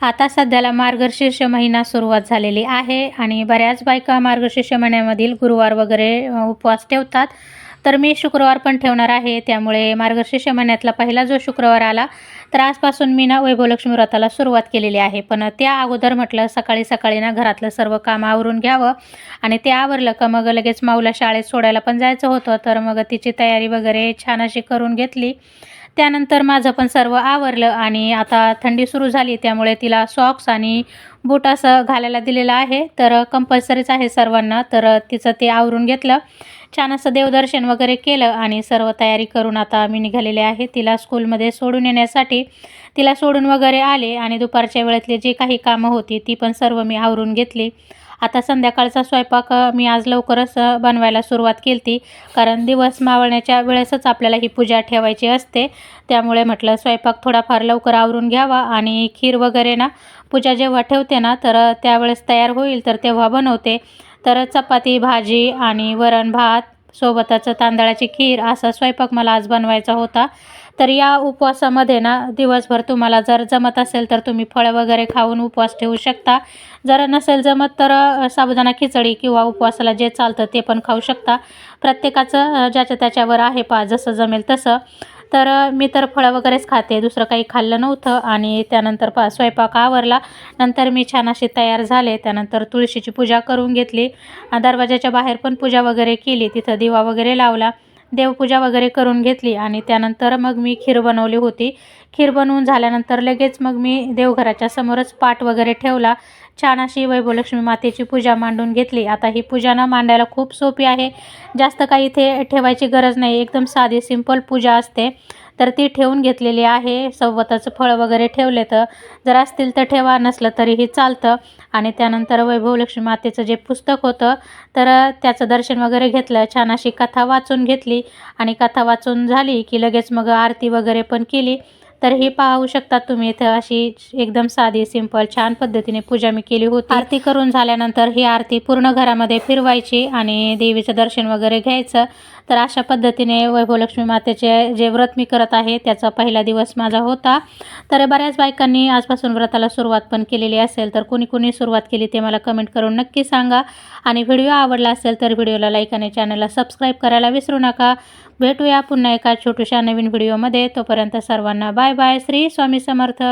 आता सध्याला मार्गशीर्ष महिना सुरुवात झालेली आहे आणि बऱ्याच बायका मार्गशीर्ष महिन्यामधील गुरुवार वगैरे उपवास ठेवतात. तर मी शुक्रवार पण ठेवणार आहे. त्यामुळे मार्गशीर्ष महिन्यातला पहिला जो शुक्रवार आला तर आजपासून मी वैभवलक्ष्मी व्रताला सुरुवात केलेली आहे. पण त्या अगोदर म्हटलं सकाळी सकाळी घरातलं सर्व काम आवरून घ्यावं आणि ते आवरलं का मग लगेच माऊला शाळेत सोडायला पण जायचं होतं. तर मग तिची तयारी वगैरे छान अशी करून घेतली. त्यानंतर माझं पण सर्व आवरलं आणि आता थंडी सुरू झाली त्यामुळे तिला सॉक्स आणि बूट असं घालायला दिलेलं आहे. तर कंपल्सरीच आहे सर्वांना. तर तिचं ते आवरून घेतलं, छान असं देवदर्शन वगैरे केलं आणि सर्व तयारी करून आता मी निघालेले आहे तिला स्कूलमध्ये सोडून येण्यासाठी. तिला सोडून वगैरे आले आणि दुपारच्या वेळेतली जी काही कामं होती ती पण सर्व मी आवरून घेतली. आता संध्याकाळचा स्वयंपाक मी आज लवकरच बनवायला सुरुवात केली कारण दिवस मावळण्याच्या वेळेसच आपल्याला ही पूजा ठेवायची असते. त्यामुळे म्हटलं स्वयंपाक थोडाफार लवकर आवरून घ्यावा आणि खीर वगैरे पूजा जेव्हा ठेवते तर त्यावेळेस तयार होईल तर तेव्हा बनवते. तर चपाती, भाजी आणि वरण भात सोबतच तांदळाची खीर असा स्वयंपाक मला आज बनवायचा होता. तर या उपवासामध्ये दिवसभर तुम्हाला जर जमत असेल तर तुम्ही फळं वगैरे खाऊन उपवास ठेवू शकता. जर नसेल जमत तर साबुदाणा खिचडी किंवा उपवासाला जे चालतं ते पण खाऊ शकता. प्रत्येकाचं ज्याच्या त्याच्यावर आहे जसं जमेल तसं. तर मी तर फळं वगैरेच खाते, दुसरं काही खाल्लं नव्हतं. आणि त्यानंतर स्वयंपाक आवरला. नंतर मी छान अशी तयार झाले. त्यानंतर तुळशीची पूजा करून घेतली. दरवाजाच्या बाहेर पण पूजा वगैरे केली, तिथं दिवा वगैरे लावला, देवपूजा वगैरे करून घेतली आणि त्यानंतर मग मी खीर बनवली होती. खीर बनवून झाल्यानंतर लगेच मग मी देवघराच्या समोरच पाट वगैरे ठेवला. छान अशी वैभवलक्ष्मी मातेची पूजा मांडून घेतली. आता ही पूजा मांडायला खूप सोपी आहे, जास्त काही इथे ठेवायची गरज नाही, एकदम साधी सिंपल पूजा असते. तर ती ठेवून घेतलेली आहे. सोबतच फळं वगैरे ठेवले तर जर असतील तर ठेवा, नसलं तरीही चालतं. आणि त्यानंतर वैभवलक्ष्मी मातेचं जे पुस्तक होतं तर त्याचं दर्शन वगैरे घेतलं, छान अशी कथा वाचून घेतली आणि कथा वाचून झाली की लगेच मग आरती वगैरे पण केली. तर ही पाहू शकता तुम्ही इथं अशी एकदम साधी सिंपल छान पद्धतीने पूजा मी केली होती. आरती करून झाल्यानंतर ही आरती पूर्ण घरामध्ये फिरवायची आणि देवीचं दर्शन वगैरे घ्यायचं. तर अशा पद्धतीने वैभवलक्ष्मी मातेचे जे व्रत मी करत आहे त्याचा पहिला दिवस माझा होता. तर बऱ्याच बायकांनी आजपासून व्रताला सुरुवात पण केलेली असेल, तर कोणी सुरुवात केली ते मला कमेंट करून नक्की सांगा. आणि व्हिडिओ आवडला असेल तर व्हिडिओला लाईक आणि चॅनलला सबस्क्राईब करायला विसरू नका. भेटूया पुन्हा एका छोट्याशा नवीन व्हिडिओमध्ये. तोपर्यंत सर्वांना बाय बाय. श्री स्वामी समर्थ.